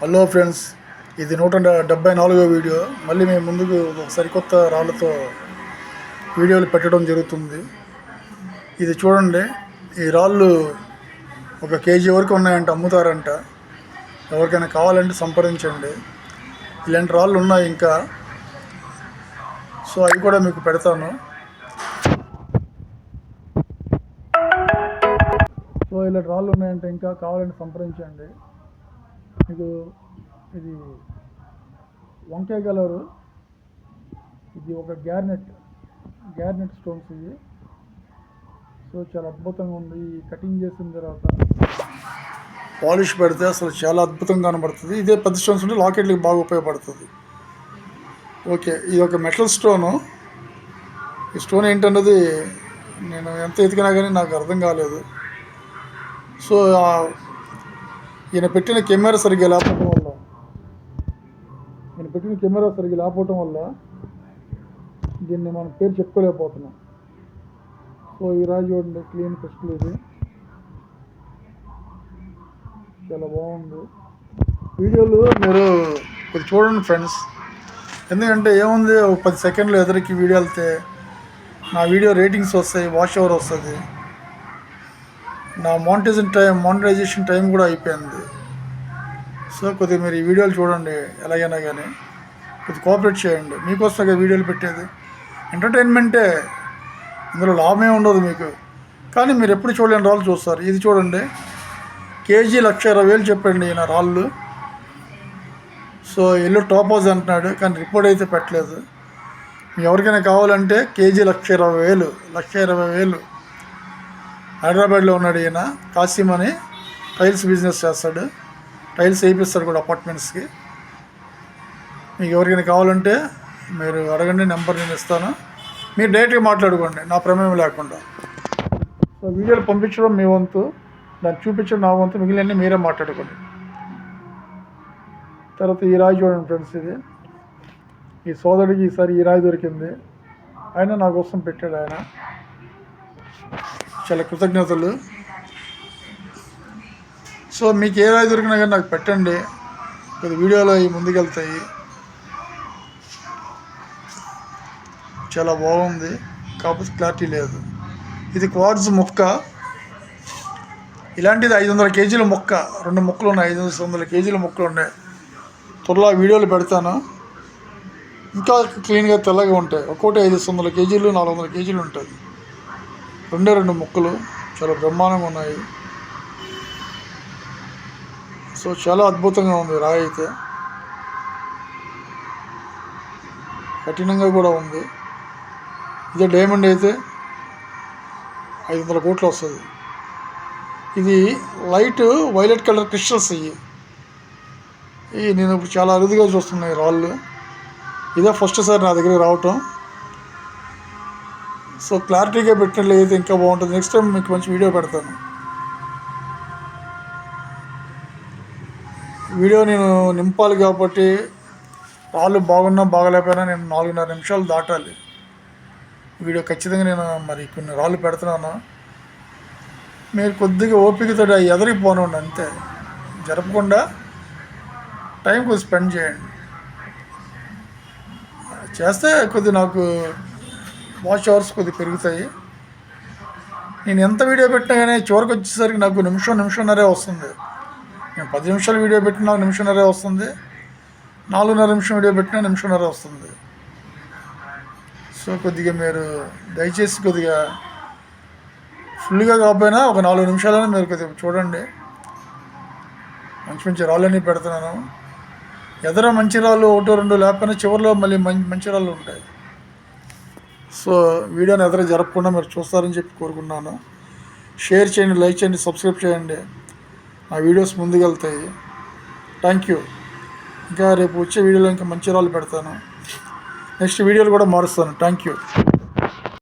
Hello friends, ఇది 174వ video. మళ్ళీ మేము ముందుకు సరికొత్త రాళ్ళతో వీడియోలు పెట్టడం జరుగుతుంది. ఇది చూడండి, ఈ రాళ్ళు 1 కేజీ వరకు ఉన్నాయంట, అమ్ముతారంట. ఎవరికైనా కావాలంటే సంప్రదించండి. ఇలాంటి రాళ్ళు ఉన్నాయి ఇంకా, సో అవి కూడా మీకు పెడతాను. సో ఇలాంటి రాళ్ళు ఉన్నాయంటే ఇంకా కావాలంటే సంప్రదించండి. మీకు ఇది వంకాయ కలరు, ఇది ఒక గ్యార్నెట్ స్టోన్స్ ఇవి. సో చాలా అద్భుతంగా ఉంది. ఈ కటింగ్ చేసిన తర్వాత పాలిష్ పెడితే అసలు చాలా అద్భుతంగా కనబడుతుంది. ఇదే పెద్ద స్టోన్స్ ఉంటే లాకెట్లకి బాగా ఉపయోగపడుతుంది. ఓకే, ఇది ఒక మెటల్ స్టోను. ఈ స్టోన్ ఏంటన్నది నేను ఎంత ఎతికినా కానీ నాకు అర్థం కాలేదు. సో ఈయన పెట్టిన కెమెరా సరిగ్గా లేకపోవటం వల్ల దీన్ని మనం పేరు చెప్పుకోలేకపోతున్నాం. సో ఈ రాజు చూడండి, క్లీన్ క్రిస్టల్, ఇది చాలా బాగుంది. వీడియోలు మీరు కొద్ది చూడండి ఫ్రెండ్స్, ఎందుకంటే ఏముంది, 10 సెకండ్లు ఎదురికి వీడియో వెళ్తే నా వీడియో రేటింగ్స్ వస్తాయి, వాచ్ అవర్ వస్తుంది. నా మానిటైజేషన్ టైం కూడా అయిపోయింది. సో కొద్దిగా మీరు ఈ వీడియోలు చూడండి, ఎలాగైనా కానీ కొద్దిగా కోఆపరేట్ చేయండి. మీకోసం వీడియోలు పెట్టేది ఎంటర్టైన్మెంటే, ఇందులో లాభమే ఉండదు మీకు. కానీ మీరు ఎప్పుడు చూడలేని రాళ్ళు చూస్తారు. ఇది చూడండి, కేజీ 1,20,000 చెప్పండి ఈయన రాళ్ళు. సో ఎల్లు టోపాజ్ అంటున్నాడు, కానీ రిపోర్ట్ అయితే పెట్టలేదు. ఎవరికైనా కావాలంటే కేజీ 1,20,000 హైదరాబాద్లో ఉన్నాడు ఈయన. కాసిం అని టైల్స్ బిజినెస్ చేస్తాడు, టైల్స్ వేయిస్తాడు కూడా అపార్ట్మెంట్స్కి. మీకు ఎవరికైనా కావాలంటే మీరు అడగండి, నెంబర్ నేను ఇస్తాను. మీరు డైరెక్ట్గా మాట్లాడుకోండి, నా ప్రమేయం లేకుండా. సో వీడియోలు పంపించడం మీ వంతు, దాన్ని చూపించడం నా వంతు, మిగిలిన మీరే మాట్లాడుకోండి. తర్వాత ఈ రాయి చూడండి ఫ్రెండ్స్, ఇది ఈ సోదరుడికి ఈసారి ఈ రాయి దొరికింది. ఆయన నా కోసం పెట్టాడు. ఆయన చాలా కృతజ్ఞతలు. సో మీకు ఏ రాయి దొరికినా కానీ నాకు పెట్టండి, కొద్ది వీడియోలో అవి ముందుకెళ్తాయి. చాలా బాగుంది, కాకపోతే క్లారిటీ లేదు. ఇది క్వార్ట్జ్ మొక్క. ఇలాంటిది 500 కేజీల మొక్క, 2 మొక్కలు ఉన్నాయి, 500 కేజీల మొక్కలు ఉన్నాయి. త్వరలో వీడియోలు పెడతాను. ఇంకా క్లీన్గా తెల్లగా ఉంటాయి. ఒక్కోటి 500 కేజీలు, 400 కేజీలు ఉంటుంది. 2 మొక్కలు చాలా బ్రహ్మాండంగా ఉన్నాయి. సో చాలా అద్భుతంగా ఉంది రాయి అయితే, కఠినంగా కూడా ఉంది. ఇదే డైమండ్ అయితే 500 కోట్లు వస్తుంది. ఇది లైట్ వైలెట్ కలర్ క్రిస్టల్స్. ఇవి నేను ఇప్పుడు చాలా అరుదుగా చూస్తున్నాయి రాళ్ళు. ఇదే ఫస్ట్ సారి నా దగ్గరికి రావటం. సో క్లారిటీగా పెట్టినట్లయితే ఇంకా బాగుంటుంది. నెక్స్ట్ టైం మీకు మంచి వీడియో పెడతాను. వీడియో నేను నింపాలి కాబట్టి రాళ్ళు బాగున్నా బాగలేకపోయినా నేను 4.5 నిమిషాలు దాటాలి వీడియో. ఖచ్చితంగా నేను మరి కొన్ని రాళ్ళు పెడుతున్నాను. మీరు కొద్దిగా ఓపికతో ఎదరికి పోనండి, అంతే. జరపకుండా టైం కొద్దిగా స్పెండ్ చేయండి. చేస్తే కొద్ది నాకు వాచ్ అవర్స్ కొద్దిగా పెరుగుతాయి. నేను ఎంత వీడియో పెట్టినా కానీ చివరికి వచ్చేసరికి నాకు నిమిషంన్నరే వస్తుంది. నేను 10 నిమిషాలు వీడియో పెట్టినా నాకు నిమిషంన్నరే వస్తుంది. 4.5 నిమిషం వీడియో పెట్టినా నిమిషంన్నరే వస్తుంది. సో కొద్దిగా మీరు దయచేసి కొద్దిగా ఫుల్గా కాకపోయినా ఒక 4 నిమిషాలైనా మీరు కొద్దిగా చూడండి. మంచి రాళ్ళన్నీ పెడుతున్నాను. ఎదర మంచి రాళ్ళు 1-2 లేకపోయినా చివరిలో మళ్ళీ మంచి రాళ్ళు ఉంటాయి. సో వీడియోని ఎదర జరపకుండా మీరు చూస్తారని చెప్పి కోరుకున్నాను. షేర్ చేయండి, లైక్ చేయండి, సబ్స్క్రైబ్ చేయండి. నా వీడియోస్ ముందుకెళ్తాయి. Thank you. ఇంకా రేపు వచ్చే వీడియోలో ఇంకా మంచి రాళ్ళు పెడతాను. నెక్స్ట్ వీడియోలు కూడా మారుస్తాను. Thank you.